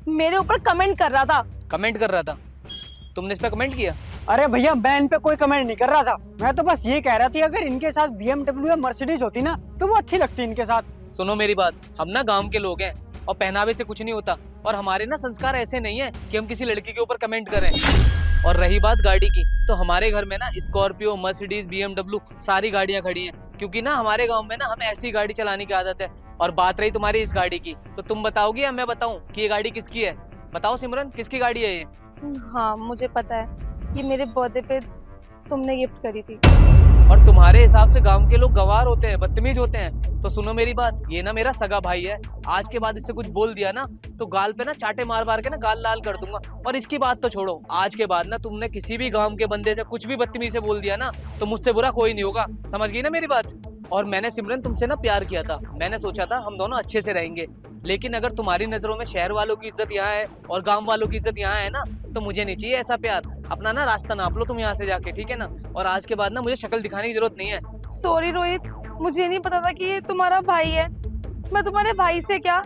मेरे ऊपर कमेंट कर रहा था। कमेंट कर रहा था? तुमने इस पे कमेंट किया? अरे भैया मैं इन पे कोई कमेंट नहीं कर रहा था, मैं तो बस ये कह रहा थी अगर इनके साथ BMW या मर्सिडीज होती ना तो वो अच्छी लगती इनके साथ। सुनो मेरी बात, हम ना गांव के लोग हैं और पहनावे से कुछ नहीं होता, और हमारे ना संस्कार ऐसे नहीं है कि हम किसी लड़की के ऊपर कमेंट करें। और रही बात गाड़ी की, तो हमारे घर में ना स्कॉर्पियो, मर्सिडीज, BMW सारी गाड़ियां खड़ी हैं, क्योंकि ना हमारे गांव में ना हमें ऐसी गाड़ी चलाने की आदत है। और बात रही तुम्हारी इस गाड़ी की, तो तुम बताओगी या मैं बताऊं कि ये गाड़ी किसकी है? बताओ सिमरन, किसकी गाड़ी है ये? हाँ मुझे पता है, ये मेरे बर्थडे पे तुमने गिफ्ट करी थी। और तुम्हारे हिसाब से गांव के लोग गंवार होते हैं, बदतमीज होते हैं? तो सुनो मेरी बात, ये ना मेरा सगा भाई है, आज के बाद इससे कुछ बोल दिया ना तो गाल पे ना चाटे मार मार के ना गाल लाल कर दूंगा। और इसकी बात तो छोड़ो, आज के बाद ना तुमने किसी भी गांव के बंदे से कुछ भी बदतमीजी से बोल दिया ना तो मुझसे बुरा कोई नहीं होगा, समझ गई ना मेरी बात? और मैंने सिमरन तुमसे ना प्यार किया था, मैंने सोचा था हम दोनों अच्छे से रहेंगे, लेकिन अगर तुम्हारी नजरों में शहर वालों की इज्जत यहाँ है और गांव वालों की इज्जत यहाँ है ना, तो मुझे नहीं चाहिए ऐसा प्यार। अपना ना रास्ता नाप लो तुम यहाँ से जाके, ठीक है ना? और आज के बाद ना मुझे शक्ल दिखाने की जरूरत नहीं है। सॉरी रोहित, मुझे नहीं पता था कि ये तुम्हारा भाई है। मैं तुम्हारे भाई से क्या,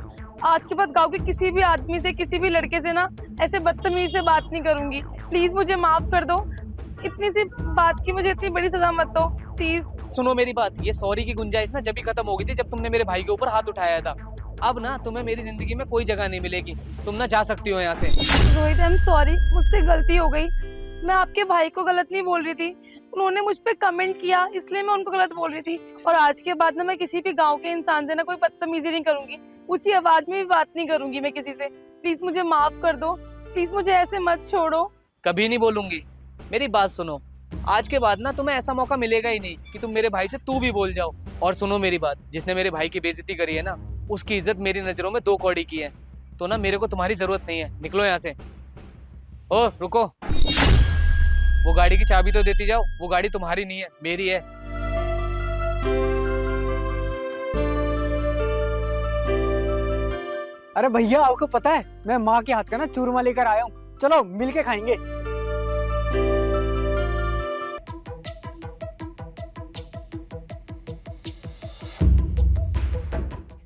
आज के बाद गांव के किसी भी आदमी से, किसी भी लड़के से ना ऐसे बदतमीजी से बात नहीं करूंगी। प्लीज मुझे माफ कर दो, इतनी सी बात की मुझे इतनी बड़ी सजा मत दो प्लीज। सुनो मेरी बात, ये सॉरी की गुंजाइश ना जब भी खत्म हो गई थी जब तुमने मेरे भाई के ऊपर हाथ उठाया था। अब ना तुम्हें मेरी जिंदगी में कोई जगह नहीं मिलेगी, तुम ना जा सकती हो यहाँ से। रोहित आई एम सॉरी, मुझसे गलती हो गई। मैं आपके भाई को गलत नहीं बोल रही थी, उन्होंने मुझ पे कमेंट किया इसलिए मैं उनको गलत बोल रही थी। और आज के बाद ना मैं किसी भी गांव के इंसान से ना कोई बदतमीजी नहीं करूंगी, ऊंची आवाज में भी बात नहीं करूंगी मैं किसी से। प्लीज मुझे माफ कर दो, प्लीज मुझे ऐसे मत छोड़ो। कभी नहीं बोलूंगी। मेरी बात सुनो, आज के बाद ना तुम्हें ऐसा मौका मिलेगा ही नहीं कि तुम मेरे भाई से तू भी बोल जाओ। और सुनो मेरी बात, जिसने मेरे भाई की बेइज्जती करी है ना, उसकी इज्जत मेरी नजरों में 2 कौड़ी की है। तो ना मेरे को तुम्हारी जरूरत नहीं है, निकलो यहाँ से। ओ रुको, वो गाड़ी की चाबी तो देती जाओ, वो गाड़ी तुम्हारी नहीं है, मेरी है। अरे भैया आपको पता है मैं माँ के हाथ का ना चूरमा लेकर आया हूँ, चलो मिल के खाएंगे।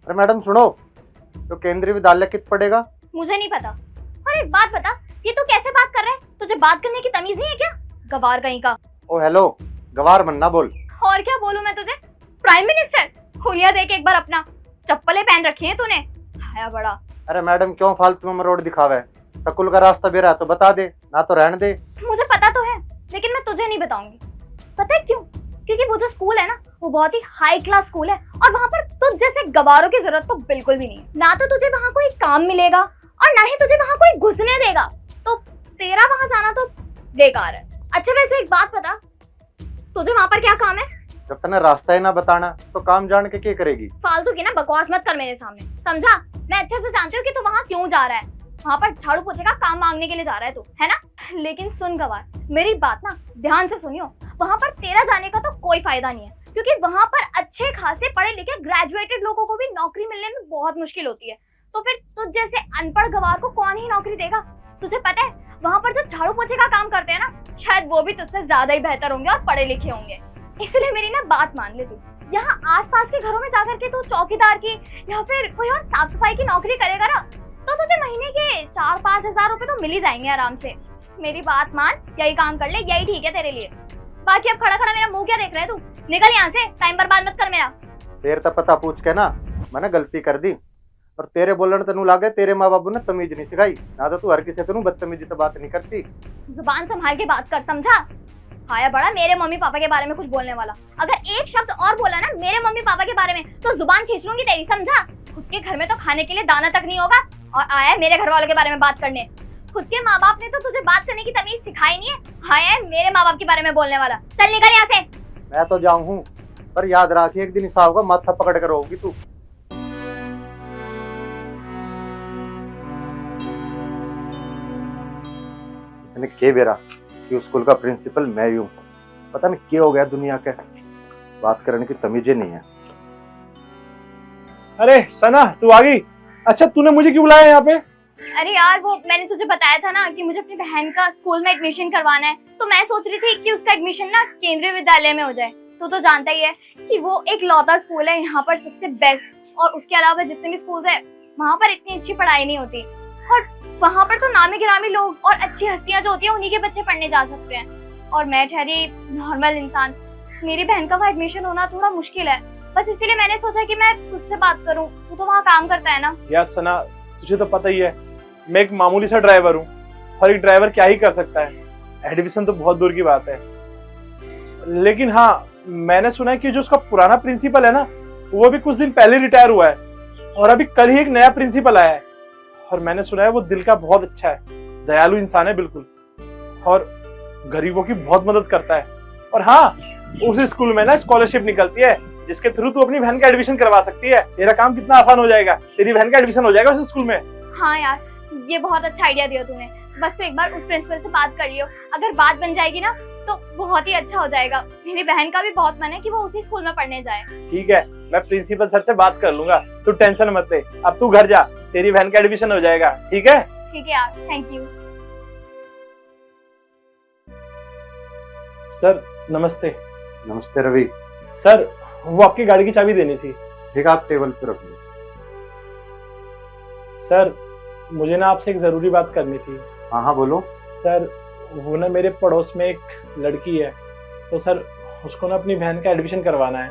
अरे मैडम सुनो, तो केंद्रीय विद्यालय कित पड़ेगा? मुझे नहीं पता। और एक बात बता, ये तू कैसे बात कर रहा है? तुझे बात करने की तमीज नहीं है क्या? गवार कहीं का। ओ हेलो, गवार बनना बोल। और क्या बोलूं मैं तुझे? Prime minister? हुलिया देख एक बार अपना, चप्पलें पहन रखी है तूने, आया बड़ा। अरे मैडम क्यों फालतू में रोड दिखावे? स्कूल का रास्ता भी रहा तो बता दे, ना तो रहने दे। मुझे पता तो है, लेकिन मैं तुझे नहीं बताऊंगी। पता है क्यों? क्योंकि वो जो स्कूल है ना, वो बहुत ही हाई क्लास स्कूल है, और वहाँ पर तुझ जैसे गवारों की जरूरत तो बिल्कुल भी नहीं है। ना तो तुझे वहाँ कोई काम मिलेगा और ना ही तुझे वहाँ कोई घुसने देगा, तो तेरा वहाँ जाना तो बेकार है। अच्छा वैसे एक बात बता, तुझे वहाँ पर क्या काम है? जब तने रास्ता ही ना बताना तो काम जान के क्या करेगी? फालतू की ना बकवास मत कर मेरे सामने, समझा? मैं अच्छे से जानती हूँ कि तू वहाँ क्यों जा रहा है। वहाँ पर झाड़ू पोछे का काम मांगने के लिए जा रहा है तू, है ना? लेकिन सुन गवार, मेरी बात ना ध्यान से सुनियो। वहाँ पर तेरा जाने का तो कोई फायदा नहीं है, क्योंकि वहाँ पर अच्छे खासे पढ़े लिखे ग्रेजुएटेड लोगों को भी नौकरी मिलने में बहुत मुश्किल होती है। तो फिर तुझ जैसे अनपढ़ गवार को कौन ही नौकरी देगा? तुझे पता है वहाँ पर जो झाड़ू पोछे का काम करते हैं ना, शायद वो भी तुझसे ज्यादा ही बेहतर होंगे और पढ़े लिखे होंगे। इसलिए मेरी ना बात मान ले तू, यहाँ आसपास के घरों में जाकर के तू चौकीदार की या फिर कोई और साफ सफाई की नौकरी करेगा ना, तो तुझे महीने के 4-5 हजार रुपए तो मिल ही जाएंगे आराम से। मेरी बात मान, यही काम कर ले, यही ठीक है तेरे लिए। बाकी अब खड़ा खड़ा मेरा मुंह क्या देख रहा है तू? निकल यहाँ से, टाइम बर्बाद मत कर मेरा। देर तक पता पूछ के ना मैंने गलती कर दी, और तेरे बोलने तेनू लागे तेरे माँ बाबू ने तमीज नहीं सिखाई, ना तो तू हर किसी तेनू बदतमीजी से बात नहीं करती। जुबान संभाल के बात कर, समझा? आया बड़ा मेरे मम्मी पापा के बारे में कुछ बोलने वाला। अगर एक शब्द और बोला ना मेरे मम्मी पापा के बारे में तो जुबान खींच लूंगी तेरी, समझा? खुद के घर में तो खाने के लिए दाना तक नहीं होगा, और आया है मेरे घर वालों के बारे में बात करने। खुद के माँ बाप ने तो तुझे बात करने की तमीज सिखाई नहीं है, आया है मेरे माँ बाप के बारे में बोलने वाला। चल निकल यहाँ से। मैं तो जाऊँ हूँ, पर याद रखिए एक दिन हिसाब का माथा पकड़ कर होगी तू। मैंने के बेरा कि स्कूल का प्रिंसिपल मैं ही हूँ, पता नहीं क्या हो गया दुनिया के, बात करने की तमीज ही नहीं है। अरे सना तू आ गई? अच्छा तूने मुझे क्यों बुलाया यहाँ पे? अरे यार वो मैंने तुझे बताया था ना कि मुझे अपनी बहन का स्कूल में एडमिशन करवाना है, तो मैं सोच रही थी कि उसका एडमिशन ना केंद्रीय विद्यालय में हो जाए। तो जानता ही है कि वो एक लौता स्कूल है यहाँ पर सबसे बेस्ट, और उसके अलावा जितने भी स्कूल है वहाँ पर इतनी अच्छी पढ़ाई नहीं होती। और वहाँ पर तो नामी गिरामी लोग और अच्छी हस्तियां जो होती है उन्हीं के बच्चे पढ़ने जा सकते हैं, और मैं ठहरी नॉर्मल इंसान। मेरी बहन का वहाँ एडमिशन होना थोड़ा मुश्किल है, बस इसीलिए मैंने सोचा कि मैं तुझसे बात करूं। तू तो वहाँ काम करता है ना। यार सना, तुझे तो पता ही है मैं एक मामूली सा ड्राइवर हूँ, और एक ड्राइवर क्या ही कर सकता है। एडमिशन तो बहुत दूर की बात है। लेकिन हाँ, मैंने सुना है कि जो उसका पुराना प्रिंसिपल है ना, वो भी कुछ दिन पहले रिटायर हुआ है, और अभी कल ही एक नया प्रिंसिपल आया है। और मैंने सुना है वो दिल का बहुत अच्छा है, दयालु इंसान है बिल्कुल, और गरीबों की बहुत मदद करता है। और हाँ, उस स्कूल में ना स्कॉलरशिप निकलती है, जिसके थ्रू तू अपनी बहन का एडमिशन करवा सकती है। तेरा काम कितना आसान हो जाएगा, तेरी बहन का एडमिशन हो जाएगा उस स्कूल में। हाँ यार, ये बहुत अच्छा आइडिया दिया तूने। बस तो एक बार उस प्रिंसिपल से बात कर लियो, अगर बात बन जाएगी ना तो बहुत ही अच्छा हो जाएगा। मेरी बहन का भी बहुत मन है कि वो उसी स्कूल में पढ़ने जाए। ठीक है, मैं प्रिंसिपल सर से बात कर लूंगा, तू टेंशन मत ले। अब तू घर जा, तेरी बहन का एडमिशन हो जाएगा। ठीक है? ठीक है यार, थैंक यू। सर नमस्ते। नमस्ते रवि। सर, वो आपकी गाड़ी की चाबी देनी थी। ठीक है, आप टेबल पे रख लो। सर, मुझे ना आपसे एक जरूरी बात करनी थी। हाँ हाँ बोलो। सर, वो ना मेरे पड़ोस में एक लड़की है, तो सर उसको ना अपनी बहन का एडमिशन करवाना है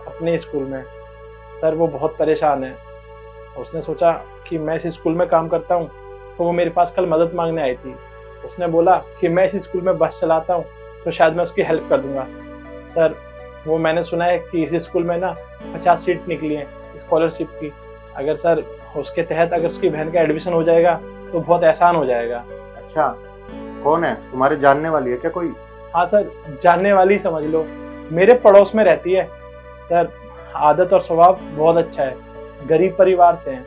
अपने स्कूल में। सर वो बहुत परेशान है, उसने सोचा कि मैं इस स्कूल में काम करता हूँ, तो वो मेरे पास कल मदद मांगने आई थी। उसने बोला कि मैं इस स्कूल में बस चलाता हूँ, तो शायद मैं उसकी हेल्प कर दूंगा। सर, वो मैंने सुना है कि इस स्कूल में ना 50 सीट निकली हैं स्कॉलरशिप की। अगर सर उसके तहत अगर उसकी बहन का एडमिशन हो जाएगा तो बहुत आसान हो जाएगा। अच्छा, कौन है? तुम्हारे जानने वाली है क्या कोई? हाँ सर, जानने वाली समझ लो, मेरे पड़ोस में रहती है। सर, आदत और स्वभाव बहुत अच्छा है, गरीब परिवार से हैं,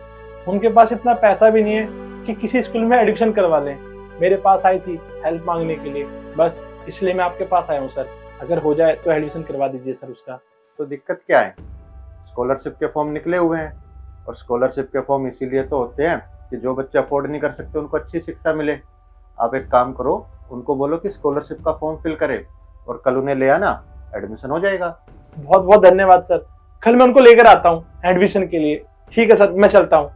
उनके पास इतना पैसा भी नहीं है कि किसी स्कूल में एडमिशन करवा लें। मेरे पास आई थी हेल्प मांगने के लिए, बस इसलिए मैं आपके पास आया हूँ। सर, अगर हो जाए तो एडमिशन करवा दीजिए सर उसका। तो दिक्कत क्या है? स्कॉलरशिप के फॉर्म निकले हुए हैं, और स्कॉलरशिप के फॉर्म इसीलिए तो होते हैं कि जो बच्चे अफोर्ड नहीं कर सकते उनको अच्छी शिक्षा मिले। आप एक काम करो, उनको बोलो कि स्कॉलरशिप का फॉर्म फिल करे, और कल उन्हें ले आना, एडमिशन हो जाएगा। बहुत बहुत धन्यवाद सर, कल मैं उनको लेकर आता हूँ एडमिशन के लिए। ठीक है सर, मैं चलता हूँ।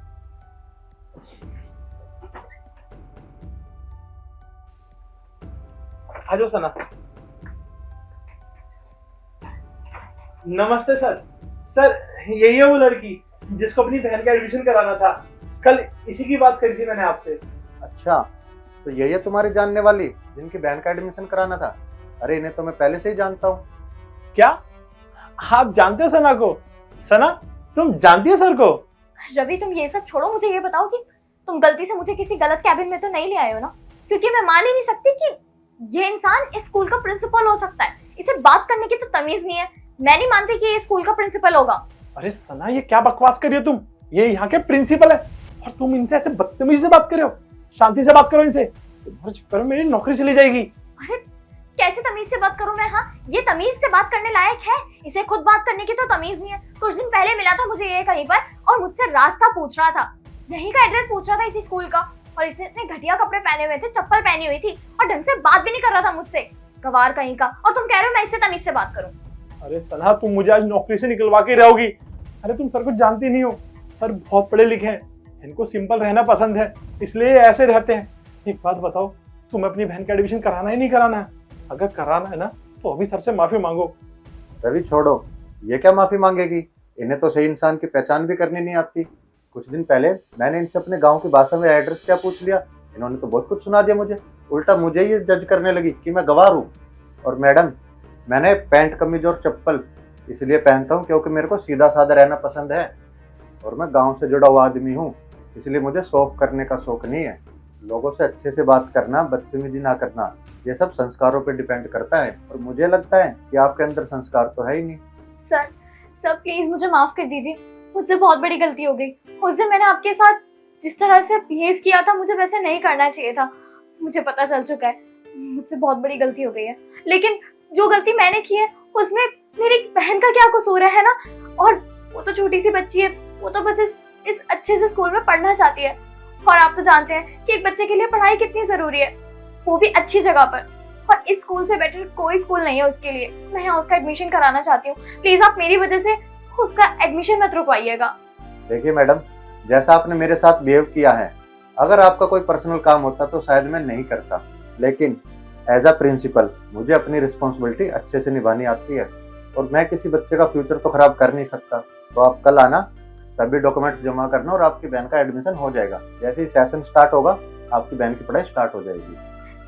आ जाओ सना। नमस्ते सर। सर, यही है वो लड़की जिसको अपनी बहन का एडमिशन कराना था, कल इसी की बात करी थी मैंने आपसे। अच्छा, तो यही है तुम्हारी जानने वाली जिनकी बहन का एडमिशन कराना था? अरे इन्हें तो मैं पहले से ही जानता हूँ। क्या आप जानते हो सना को? सना, तुम जानती हो सर को? रवि, तुम ये सब छोड़ो, मुझे ये बताओ कि तुम गलती से मुझे किसी गलत कैबिन में तो नहीं ले आए हो ना? क्योंकि मैं मान ही नहीं सकती कि ये इंसान इस स्कूल का प्रिंसिपल हो सकता है। इसे बात करने की तो तमीज नहीं है। मैं नहीं मानती कि ये स्कूल का प्रिंसिपल होगा। अरे सना, ये क्या बकवास कर रही हो तुम? ये यहाँ के प्रिंसिपल है, और तुम इनसे ऐसे बदतमीजी से बात कर रहे हो। शांति से बात करो इनसे, तुम्हारे चक्कर में मेरी नौकरी चली जाएगी। अरे कैसे तमीज से बात करूं मैं? हाँ, ये तमीज से बात करने लायक है? इसे खुद बात करने की तो तमीज नहीं है। कुछ दिन पहले मिला था मुझे ये कहीं पर, और मुझसे रास्ता पूछ रहा था, यहीं का एड्रेस पूछ रहा था इसी स्कूल का, और इसने इतने घटिया कपड़े पहने हुए थे, चप्पल पहनी हुई थी, और ढंग से बात भी नहीं कर रहा था मुझसे। गवार कहीं का, और तुम कह रहे हो मैं इससे तमीज से बात करूं? अरे सना, तुम मुझे आज नौकरी से निकलवा के रहोगी। अरे तुम सर को जानती नहीं हो, सर बहुत पढ़े लिखे हैं, इनको सिंपल रहना पसंद है, इसलिए ऐसे रहते हैं। एक बात बताओ, तुम्हें अपनी बहन का एडमिशन कराना है नहीं कराना है? अगर कराना है ना तो अभी सर से माफी मांगो। रवि छोड़ो, ये क्या माफी मांगेगी? इन्हें तो सही इंसान की पहचान भी करनी नहीं आती। कुछ दिन पहले मैंने इनसे अपने गांव की भाषा में एड्रेस क्या पूछ लिया, इन्होंने तो बहुत कुछ सुना दिया मुझे। उल्टा मुझे ही जज करने लगी कि मैं गवार हूँ। और मैडम, मैंने पैंट कमीज और चप्पल इसलिए पहनता हूँ क्योंकि मेरे को सीधा साधा रहना पसंद है, और मैं गांव से जुड़ा हुआ आदमी हूँ, इसलिए मुझे शौक करने का शौक नहीं है। लोगों से अच्छे से बात करना, बदतमीजी ना करना, ये सब संस्कारों पे डिपेंड करता है, और मुझे लगता है कि आपके अंदर संस्कार तो है ही नहीं। सर प्लीज मुझे माफ कर दीजिए, मुझसे बहुत बड़ी गलती हो गई। उस दिन मैंने आपके साथ जिस तरह से बिहेव किया था, मुझे वैसे नहीं करना चाहिए था। मुझे पता चल चुका है, मुझसे बहुत बड़ी गलती हो गई है। लेकिन जो गलती मैंने की है उसमें मेरी बहन का क्या कसूर है ना? और वो तो छोटी सी बच्ची है, वो तो बस इस अच्छे से स्कूल में पढ़ना चाहती है। और आप तो जानते हैं कि एक बच्चे के लिए पढ़ाई कितनी जरूरी है, वो भी अच्छी जगह पर। और इस स्कूल से बेटर कोई स्कूल नहीं है उसके लिए। मैं यहाँ उसका एडमिशन कराना चाहती हूँ। प्लीज आप मेरी वजह से उसका एडमिशन मत रुकवाइएगा। देखिए मैडम, जैसा आपने मेरे साथ बिहेव किया है, अगर आपका कोई पर्सनल काम होता तो शायद मैं नहीं करता, लेकिन एज अ प्रिंसिपल मुझे अपनी रिस्पॉन्सिबिलिटी अच्छे से निभानी आती है और मैं किसी बच्चे का फ्यूचर तो खराब कर नहीं सकता। तो आप कल आना, सभी डॉक्यूमेंट्स जमा करना और आपकी बहन का एडमिशन हो जाएगा। जैसे ही सेशन स्टार्ट होगा आपकी बहन की पढ़ाई स्टार्ट हो जाएगी।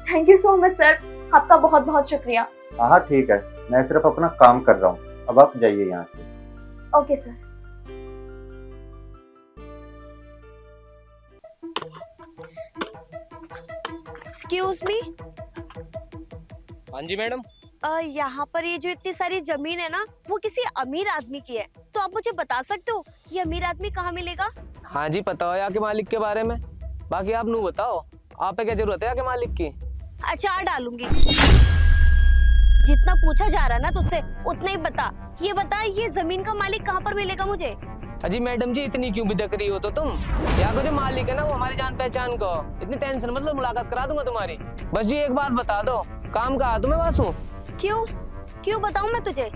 Thank you so much sir, आपका बहुत बहुत शुक्रिया। हाँ ठीक है, मैं सिर्फ अपना काम कर रहा हूँ, अब आप जाइए यहाँ से। Okay sir. एक्सक्यूज मी, हाँ जी मैडम। यहाँ पर ये जो इतनी सारी जमीन है ना, वो किसी अमीर आदमी की है। तो आप मुझे बता सकते हो ये अमीर आदमी कहाँ मिलेगा? हाँ जी पता हो यहाँ के मालिक के बारे में, बाकी आप नू बताओ आप पे क्या जरूरत है यहाँ के मालिक की। अचार डालूंगी। जितना पूछा जा रहा है ना तुझसे उतना ही बता। ये बता ये जमीन का मालिक कहाँ पर मिलेगा मुझे? अजी मैडम जी इतनी क्यों बिदक रही हो तो तुम? यहाँ का जो मालिक है ना वो हमारी जान पहचान को, इतनी टेंशन मतलब मुलाकात करा दूंगा तुम्हारी। बस जी एक बात बता दो, काम का तुम्हें वासु? क्यों क्यों बताऊं मैं तुझे?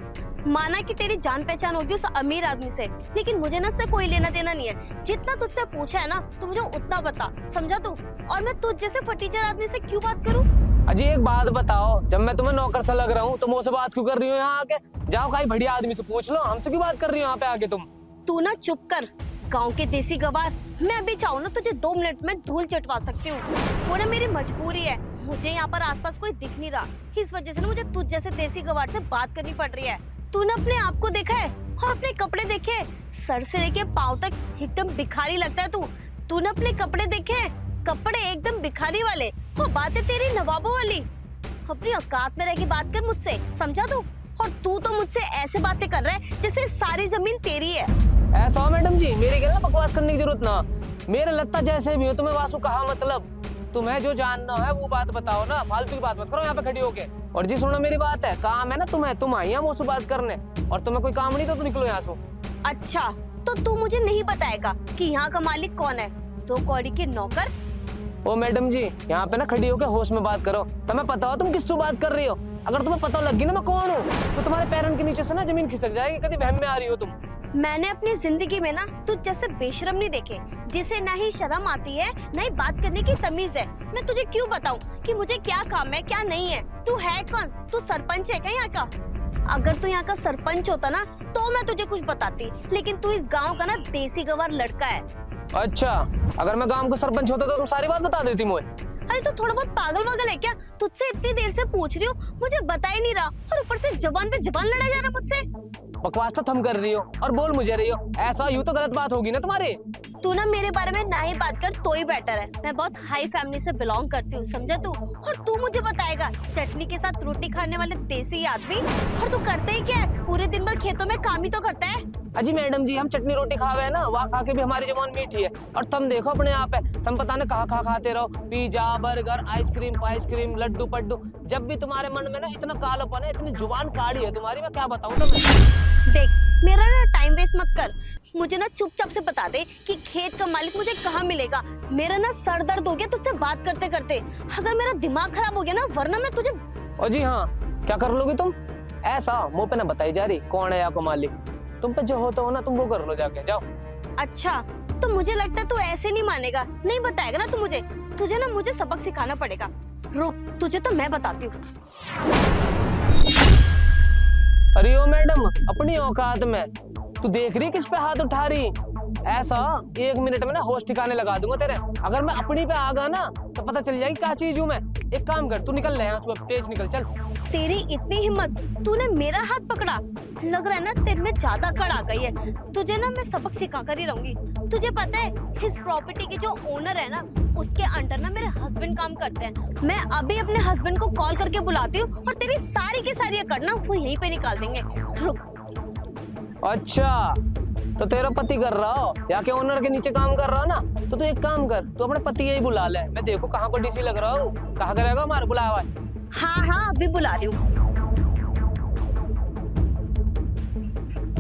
माना कि तेरी जान पहचान होगी उस अमीर आदमी से, लेकिन मुझे ना उससे कोई लेना देना नहीं है। जितना तुझसे पूछा है ना तो मुझे उतना बता, समझा तू? और मैं तुझ जैसे फटीचर आदमी से क्यों बात करूं? अजी एक बात बताओ, जब मैं तुम्हें नौकर सा लग रहा हूँ तो मुझसे बात क्यों कर रही हो यहाँ आके? जाओ कहीं बढ़िया आदमी से पूछ लो, हमसे क्यों बात कर रही हो यहाँ पे आके तुम? तू ना चुप कर, गांव के देसी गवार। मैं अभी चाहूँ ना तुझे 2 मिनट में धूल चटवा सकती हूँ। वो ना मेरी मजबूरी है, मुझे यहाँ पर आसपास कोई दिख नहीं रहा, इस वजह से ना मुझे तुझ जैसे देसी गवार से बात करनी पड़ रही है। तूने अपने आप को देखा है और अपने कपड़े देखे? सर से लेके पाँव तक एकदम भिखारी लगता है तू। तूने अपने कपड़े देखे? कपड़े एकदम भिखारी वाले, वो बातें तेरी नवाबों वाली। अपनी औकात में रह के बात कर मुझसे, समझा तू? और तू तो मुझसे ऐसे बातें कर रहा है जैसे सारी जमीन तेरी है। ऐसा हो मैडम जी, मेरी क्या ना बकवास करने की जरूरत ना। मेरे लत्ता जैसे भी हो, तुम्हें वासु कहा मतलब? तुम्हें जो जानना है वो बात बताओ ना, फालतू की बात मत करो यहाँ पे खड़ी होके। और जी सुनो मेरी बात है, काम है ना तुम्हें, तुम आई वो बात करने, और तुम्हें कोई काम नहीं तो निकलो यहाँ से। अच्छा तो तू मुझे नहीं बताएगा कि यहाँ का मालिक कौन है? 2 कौड़ी के नौकर? ओ मैडम जी यहाँ पे ना खड़ी होके होश में बात करो। तुम्हें पता हो तुम किससे बात कर रही हो? अगर तुम्हें पता लगी ना मैं कौन हूँ तो तुम्हारे पैरों के नीचे से ना जमीन खिसक जाएगी। कभी वहम में आ रही हो तुम? मैंने अपनी जिंदगी में ना तुझ जैसे बेशरम नहीं देखे, जिसे ना ही शर्म आती है ना ही बात करने की तमीज है। मैं तुझे क्यों बताऊं कि मुझे क्या काम है क्या नहीं है? तू है कौन? तू सरपंच है क्या यहाँ का? अगर तू यहाँ का सरपंच होता ना तो मैं तुझे कुछ बताती, लेकिन तू इस गांव का ना देसी गवार लड़का है। अच्छा अगर मैं गांव का सरपंच होता तो तुम सारी बात बता देती मुझे। अरे तो थोड़ा बहुत पागल वागल है क्या? तुझसे इतनी देर से पूछ रही हूँ, मुझे बता ही नहीं रहा और ऊपर से जबान पे जबान लड़ा जा रहा मुझसे। बकवास तो थम कर रही हो और बोल मुझे रही हो, ऐसा यूं तो गलत बात होगी ना तुम्हारी। तू ना मेरे बारे में ना ही बात कर तो ही बेटर है। मैं बहुत हाई फैमिली से बिलोंग करती हूँ, समझा तू? और तू मुझे बताएगा चटनी के साथ रोटी खाने वाले देसी आदमी? और तू करते ही क्या है? पूरे दिन भर खेतों में काम ही तो करता है। अजी मैडम जी हम चटनी रोटी खावे है ना, वहाँ खा के भी हमारी जबान मीठी है। और तुम देखो अपने यहाँ पे, तुम पता नहीं कहाँ खाते रहो, पिज्जा बर्गर आइसक्रीम लड्डू पड्डू। जब भी तुम्हारे मन में ना इतना कालापन है, इतनी जुबान काली है तुम्हारी, मैं क्या बताऊँ तुम्हें। देख मेरा ना टाइम वेस्ट मत कर, मुझे ना चुपचाप से बता दे कि खेत का मालिक मुझे कहाँ मिलेगा। मेरा ना सर दर्द हो गया तुझसे बात करते करते, अगर मेरा दिमाग खराब हो गया ना, वरना मैं तुझे। ओ जी हाँ क्या कर लोगी तुम? ऐसा मुंह पे ना बताई जा रही कौन है यहाँ का मालिक, तुम पे जो होता हो ना तुम वो कर लो जाके, जाओ। अच्छा तो मुझे लगता है तू ऐसे नहीं मानेगा, नहीं बताएगा ना तू मुझे। तुझे ना मुझे सबक सिखाना पड़ेगा, रुक तुझे तो मैं बताती हूँ। अरे ओ मैडम अपनी औकात में तू देख रही किस पे हाथ उठा रही? ऐसा 1 मिनट में ना होश ठिकाने लगा दूंगा तेरे। अगर मैं अपनी पे आ गया ना तो पता चल जाएगी क्या चीज हूँ मैं। एक काम कर, तू निकल ले यहाँ से, अब तेज निकल चल। तेरी इतनी हिम्मत, तूने मेरा हाथ पकड़ा? लग रहा है ना तेरे में ज्यादा कड़ आ गई है। तुझे ना मैं सबक सिखा कर ही रहूंगी। तुझे पता है इस प्रॉपर्टी के जो ओनर है ना, उसके अंडर ना मेरे हस्बैंड काम करते हैं। मैं अभी अपने हस्बैंड को कॉल करके बुलाती हूँ और तेरी सारी की सारी अकड़ ना वो यहीं पे निकाल देंगे। रुक। अच्छा तो तेरा पति कर रहा हो या के ओनर के नीचे काम कर रहा हो ना, तो तू एक काम कर, तू अपने पति यही बुला ले। मैं देखो कहाँ को डीसी लग रहा हूँ, कहाँ करेगा हमारा बुलावा। हाँ अभी बुला रही हूँ।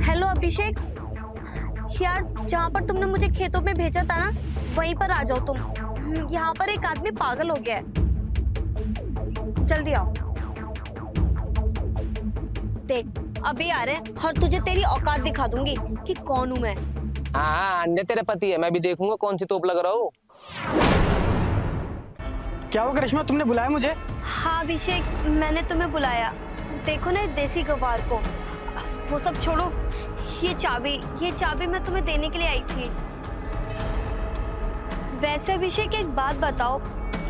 हेलो अभिषेक, यार जहाँ पर तुमने मुझे खेतों में भेजा था ना वहीं पर आ जाओ तुम। यहाँ पर एक आदमी पागल हो गया है, जल्दी आओ। देख अभी आ रहे हैं और तुझे तेरी औकात दिखा दूंगी कि कौन हूँ मैं। हाँ अन्य तेरे पति है, मैं भी देखूंगा कौन सी तोप लग रहा हूँ। क्या हुआ करिश्मा, तुमने बुलाया मुझे? हाँ अभिषेक, मैंने तुम्हें बुलाया। देखो ना देसी गवार को। वो सब छोड़ो, ये चाबी मैं तुम्हें देने के लिए आई थी। वैसे अभिषेक एक बात बताओ,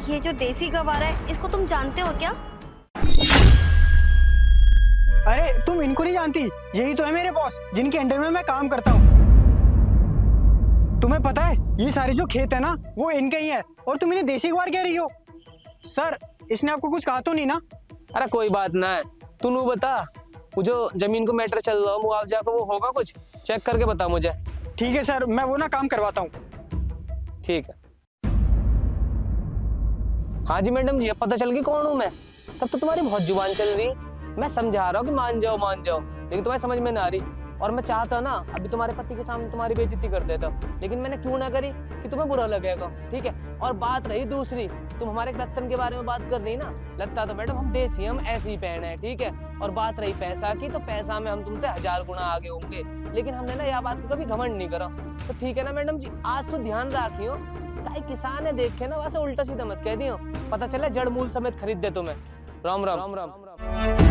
ये जो देसी गवार है इसको तुम जानते हो क्या? अरे तुम इनको नहीं जानती, यही तो है मेरे बॉस जिनके अंडर में मैं काम करता हूँ। तुम्हें पता है ये सारे जो खेत है ना वो इनके ही है, और तुम इन्हें देसी गवार कह रही हो? सर इसने आपको कुछ कहा तो नहीं ना? अरे कोई बात ना है, तू नू बता, वो जो जमीन को मैटर चल रहा हो मुआवजा को, वो होगा कुछ? चेक करके बता मुझे। ठीक है सर, मैं वो ना काम करवाता हूँ। ठीक है। हाँ जी मैडम जी, अब पता चल गई कौन हूँ मैं। तब तो तुम्हारी बहुत जुबान चल रही, मैं समझा रहा हूँ कि मान जाओ, लेकिन तुम्हें समझ में ना आ रही। और मैं चाहता ना अभी तुम्हारे पति के सामने तुम्हारी बेइज्जती कर देता, लेकिन मैंने क्यों ना करी कि तुम्हें बुरा लगेगा, ठीक है। और बात रही दूसरी, तुम हमारे लत्तन के बारे में बात कर रही ना, लत्ता तो मैडम हम देसी, हम ऐसे ही पहने हैं, ठीक है। और बात रही पैसा की, तो पैसा में हम तुमसे 1000 गुना आगे होंगे, लेकिन हमने ना यह बात को कभी घमंड नहीं करा। तो ठीक है ना मैडम जी, आज तो ध्यान रखियो, कई किसान है देखे ना वैसे उल्टा सीधा मत कह दियो, पता चले जड़ मूल समेत खरीद दे तुम्हें। राम राम राम राम।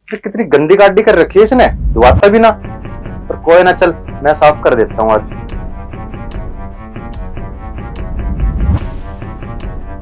कितनी गंदी गाड़ी कर रखी है इसने, धुआता भी ना। पर कोई ना, चल मैं साफ कर देता हूँ आज।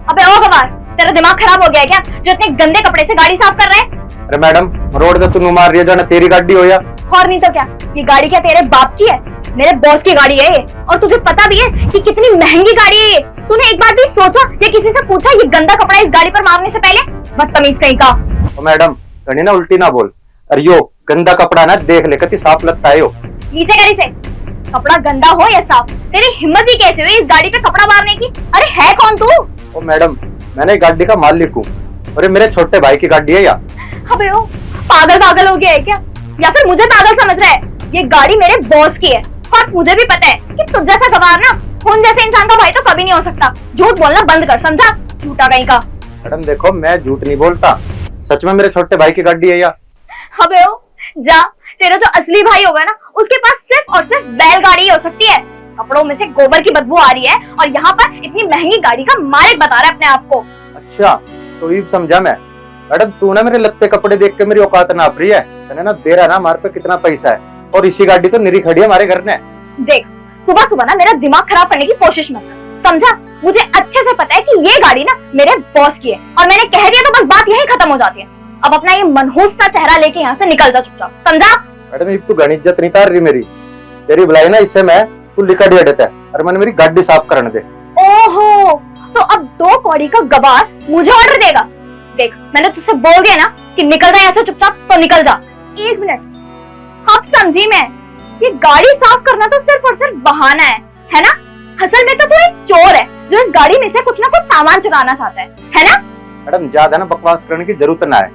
अबे ओ गवार, तेरा दिमाग खराब हो गया है क्या, जो इतने गंदे कपड़े से गाड़ी साफ कर रहे हैं? अरे मैडम, रोड पे तू मार रही है, जो ना तेरी गाड़ी हो या? और नहीं तो क्या, ये गाड़ी क्या तेरे बाप की है? मेरे बॉस की गाड़ी है ये। और तुझे पता भी है कि कितनी महंगी गाड़ी है ये? तूने एक बार भी सोचा या किसी से पूछा ये गंदा कपड़ा इस गाड़ी पर मारने से पहले? बदतमीज कहीं का। ओ मैडम, कहीं ना उल्टी ना बोल। अरे यो गंदा कपड़ा ना, देख ले कितनी साफ लगता है यो। नीचे गाड़ी से, कपड़ा गंदा हो या साफ, तेरी हिम्मत भी कैसे हुई इस गाड़ी पे कपड़ा मारने की? अरे है कौन तू? ओ मैडम, मैंने गाड़ी का मालिक हूँ, और ये मेरे छोटे भाई की गाड़ी है या? अबे ओ, पागल हो गया है क्या, या फिर मुझे पागल समझ रहा है? ये गाड़ी मेरे बॉस की है, और मुझे भी पता है कि तुझ जैसा गवार ना खून जैसे इंसान का भाई तो कभी नहीं हो सकता। झूठ बोलना बंद कर, समझा? झूठा कहीं का। मैडम देखो, मैं झूठ नहीं बोलता, सच में मेरे छोटे भाई की गाड़ी है या? अबे ओ, जा, तेरा जो असली भाई होगा ना उसके पास सिर्फ और सिर्फ बैलगाड़ी हो सकती है। कपड़ों में से गोबर की बदबू आ रही है, और यहाँ पर इतनी महंगी गाड़ी का मालिक बता रहा है अपने आप को। अच्छा, तो ये समझा मैं। मैडम तू ना मेरे लत्ते कपड़े देख के मेरी औकात नाप रही है, तने ना बेरा ना हमारे पे कितना पैसा है, और इसी गाड़ी तो निरी खड़ी है हमारे घर में। देख, सुबह सुबह ना मेरा दिमाग खराब करने की कोशिश मत कर, समझा? मुझे अच्छे से पता है कि ये गाड़ी ना मेरे बॉस की है, और मैंने कह दिया तो बस बात यही खत्म हो जाती है। अब अपना ये मनहूस सा चेहरा लेके यहाँ से निकल जा चुपचाप, समझा? मैडम ये तू घनी इज्जत नहीं तार रही मेरी, तेरी बुलाई ना इससे मैं तू लिखा दिया देता है, अरे मैंने मेरी गाड़ी साफ करने दे। ओहो, तो अब 2 कौड़ी का गवार मुझे ऑर्डर देगा? देख, मैंने तुझसे बोल दिया ना कि निकल जा यहाँ से चुपचाप, तो निकल जा। 1 मिनट, अब समझी मैं, ये गाड़ी साफ करना तो सिर्फ और सिर्फ बहाना है ना? असल में तो तू एक चोर है जो इस गाड़ी में से कुछ ना कुछ सामान चुराना चाहता है ना? मैडम ज्यादा ना बकवास करने की जरूरत ना है,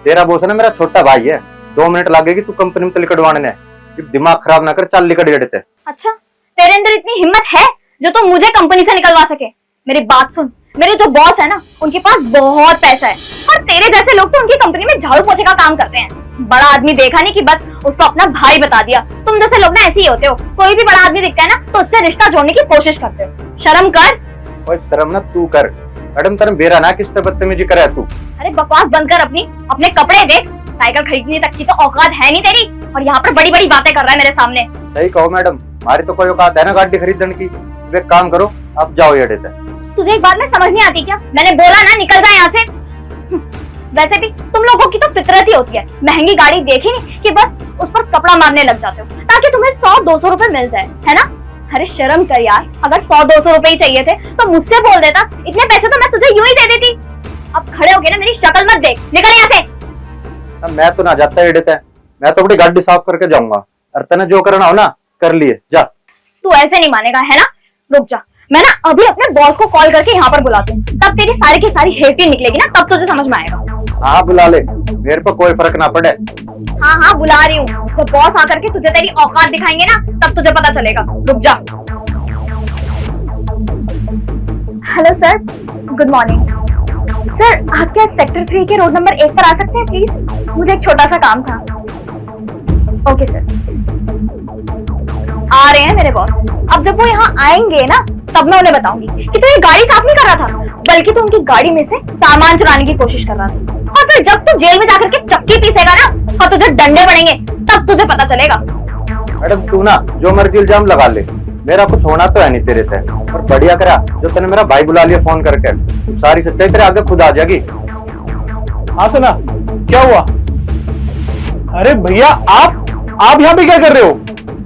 तेरा बॉस ना मेरा छोटा भाई है, 2 मिनट लगेगी तू कंपनी में लिखवाने ने, दिमाग खराब ना कर, चल लिखट देते। अच्छा, तेरे अंदर इतनी हिम्मत है जो तुम मुझे कंपनी से निकलवा सके? मेरी बात सुन, मेरे जो बॉस है ना उनके पास बहुत पैसा है, और तेरे जैसे लोग तो उनकी कंपनी में झाड़ू पोछे का काम करते हैं। बड़ा आदमी देखा नहीं कि बस उसको अपना भाई बता दिया। तुम जैसे लोग ना ऐसे ही होते हो, कोई भी बड़ा आदमी दिखता है ना तो उससे रिश्ता जोड़ने की कोशिश करते हो। शर्म कर। ओए शर्म ना तू कर। मैडम तेरे बेरा ना किससे बदतमीजी करे तू? अरे बकवास बंद कर, अपने कपड़े देख, साइकिल खरीदने तक की तो औकात है नहीं तेरी, और यहाँ पर बड़ी बड़ी बातें कर रहा है मेरे सामने। सही कहो मैडम, हमारी तो कोई औकात है ना गाड़ी खरीदने की। एक काम करो, आप जाओ ये देते। तुझे एक बात में समझ नहीं आती क्या? मैंने बोला ना निकल जा यहाँ से। वैसे भी तुम लोगों की तो फितरत ही होती है, महंगी गाड़ी देखी नहीं कि बस उस पर कपड़ा मारने लग जाते हो ताकि तुम्हें 100-200 रुपए मिल जाए, है ना? अरे शर्म कर यार, अगर 100-200 रुपए ही चाहिए थे तो मुझसे बोल देता, इतने पैसे तो मैं तुझे यूं ही दे देती। अब खड़े होके ना मेरी शक्ल मत देख, निकल यहाँ से। मैं तो ना जाता है देते, मैं तो अपनी गाड़ी साफ करके जाऊंगा, और तने जो करना हो ना कर लिए, जा। तू ऐसे नहीं मानेगा, है ना? रुक जा, मैं ना अभी अपने बॉस को कॉल करके यहाँ पर बुलाती हूँ, तब तेरी सारी की सारी हेरफेर निकलेगी ना, तब तुझे समझ में आएगा। हाँ बुला ले, मेरे पर कोई फर्क ना पड़े। हाँ बुला रही हूँ, जब बॉस आकर के तुझे तेरी औकात दिखाएंगे ना तब तुझे पता चलेगा। रुक जा। Hello sir, good morning sir. आप क्या सेक्टर 3 के रोड नंबर 1 पर आ सकते हैं प्लीज? मुझे एक छोटा सा काम था। Okay sir. आ रहे हैं मेरे बॉस। अब जब वो यहाँ आएंगे ना, तब मैं उन्हें बताऊंगी कि तू ये गाड़ी साफ नहीं कर रहा था, बल्कि तू उनकी गाड़ी में से सामान चुराने की कोशिश कर रहा था। और फिर जब तू जेल में जाकर के चक्की पीसेगा ना और तुझे डंडे पड़ेंगे, तब तुझे पता चलेगा। मैडम तू ना जो मर्जी इल्जाम लगा ले, मेरा कुछ होना तो है नहीं तेरे से। और बढ़िया करा जो तूने मेरा भाई बुला लिया फोन करके, सारी सच्चाई तेरे आगे खुद आ जाएगी। हाँ सना, क्या हुआ? अरे भैया आप यहाँ पे क्या कर रहे हो?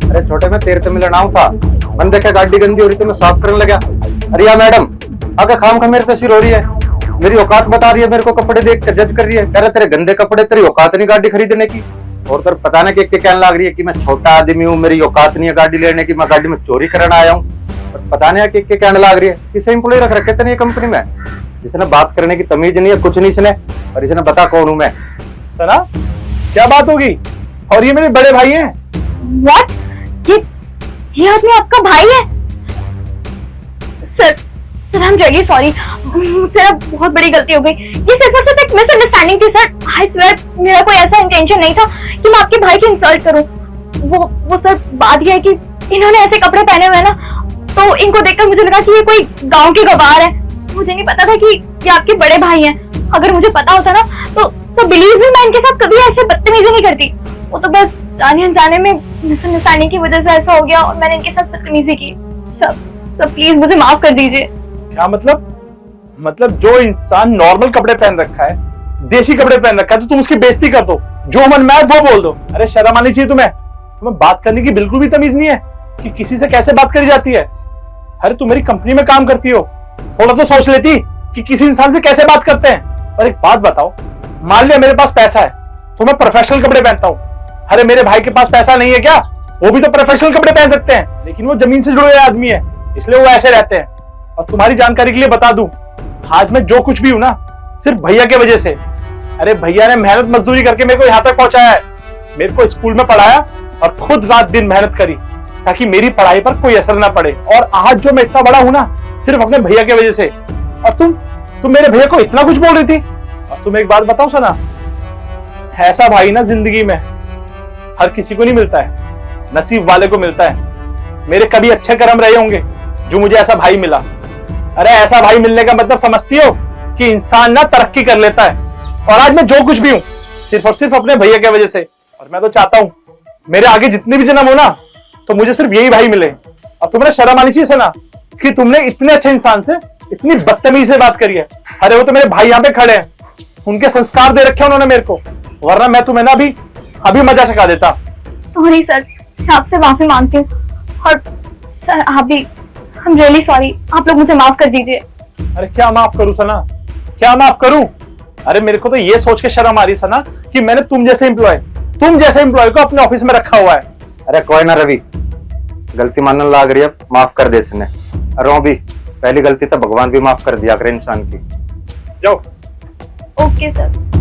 अरे छोटे में तेरे से मिलना था, मन देखा गाड़ी गंदी हो रही तो मैं साफ करने लगा। अरे या मैडम आगे खाम खा मेरे से सिर हो रही है, मेरी औकात बता रही है, मेरे को कपड़े देख कर जज कर रही है, कह रहे तेरे गंदे कपड़े, तेरी औकात नहीं गाड़ी खरीदने की। और तो पता ना कि कहने लग रही है कि मैं छोटा आदमी हूँ, मेरी औकात नहीं है गाड़ी लेने की, मैं गाड़ी में चोरी करने आया हूँ। पता नहीं कि कहने लग रही है। किसे एम्प्लॉय रख रखे थे कंपनी में, जिसने बात करने की तमीज नहीं है, कुछ नहीं इसने, और इसने बता कौन हूँ मैं। सना क्या बात होगी? और ये मेरे बड़े भाई हैं। What? ये आदमी आपका भाई है? Sir I am really sorry, मुझसे बहुत बड़ी गलती हो गई। ये सिर्फ और सिर्फ एक मिसअंडरस्टैंडिंग थी सर। आई स्वेयर मेरा कोई ऐसा इंटेंशन नहीं था कि मैं आपके भाई की इंसल्ट करूं। वो सर बात ये है कि इन्होंने ऐसे कपड़े पहने हुए हैं ना, तो इनको देखकर मुझे लगा कि ये कोई गांव के गवार है। मुझे नहीं पता था कि ये आपके बड़े भाई हैं। अगर मुझे पता होता ना तो बिलीव मी, मैं इनके साथ कभी ऐसे बदतमीजी नहीं करती। वो तो बस जाने अनजाने में मिसअंडरस्टैंडिंग की वजह से ऐसा हो गया और मैंने इनके साथ बदतमीजी की। सर प्लीज मुझे माफ कर दीजिए। क्या मतलब जो इंसान नॉर्मल कपड़े पहन रखा है, देसी कपड़े पहन रखा है, तो तुम उसकी बेइज्जती कर दो, जो मन में आए वो बोल दो। अरे शर्म आनी चाहिए तुम्हें बात करने की बिल्कुल भी तमीज नहीं है कि किसी से कैसे बात करी जाती है। अरे तुम मेरी कंपनी में काम करती हो, थोड़ा तो सोच लेती कि किसी इंसान से कैसे बात करते हैं। और एक बात बताओ, मान लिया मेरे पास पैसा है तो मैं प्रोफेशनल कपड़े पहनता हूँ। अरे मेरे भाई के पास पैसा नहीं है क्या? वो भी तो प्रोफेशनल कपड़े पहन सकते हैं, लेकिन वो जमीन से जुड़े हुए आदमी है, इसलिए वो ऐसे रहते हैं। और तुम्हारी जानकारी के लिए बता दूं, आज मैं जो कुछ भी हूं ना, सिर्फ भैया के वजह से। अरे भैया ने मेहनत मजदूरी करके मेरे को यहाँ तक पहुंचाया है, मेरे को स्कूल में पढ़ाया और खुद रात दिन मेहनत करी ताकि मेरी पढ़ाई पर कोई असर ना पड़े। और आज जो मैं इतना बड़ा हूं ना, सिर्फ अपने भैया की वजह से। और तुम मेरे भैया को इतना कुछ बोल रही थी। और तुम्हें एक बात बताऊं सना, ऐसा भाई ना जिंदगी में हर किसी को नहीं मिलता है, नसीब वाले को मिलता है। मेरे कभी अच्छे कर्म रहे होंगे जो मुझे ऐसा भाई मिला। अरे ऐसा भाई मिलने का मतलब समझती हो कि इंसान ना तरक्की कर लेता है। और आज मैं जो कुछ भी हूं सिर्फ और सिर्फ अपने भैया की वजह से। और मैं तो चाहता हूं मेरे आगे जितने भी जन्म हो ना, तो मुझे सिर्फ यही भाई मिले। अब तुम्हें शर्म आनी चाहिए सना कि तुमने इतने अच्छे इंसान से इतनी बदतमीजी से बात करी है। अरे वो तो मेरे भाई यहाँ पे खड़े हैं, उनके संस्कार दे रखे उन्होंने मेरे को, वरना मैं तुम्हें ना अभी मजा सिखा देता। सॉरी सर, मैं आपसे माफी मांगती हूँ। और सर आप भी, आई एम रियली सॉरी, आप लोग मुझे माफ कर दीजिए। अरे क्या माफ करूं सना, क्या माफ करूं? अरे मेरे को तो ये सोच के शर्म आ रही सना कि मैंने तुम जैसे एम्प्लॉय को अपने ऑफिस में रखा हुआ है। अरे कोई ना रवि, गलती मानने लग रही है, माफ कर दे इसने। अरे भी पहली गलती तो भगवान भी माफ कर दिया करे इंसान की। जाओ। Okay sir.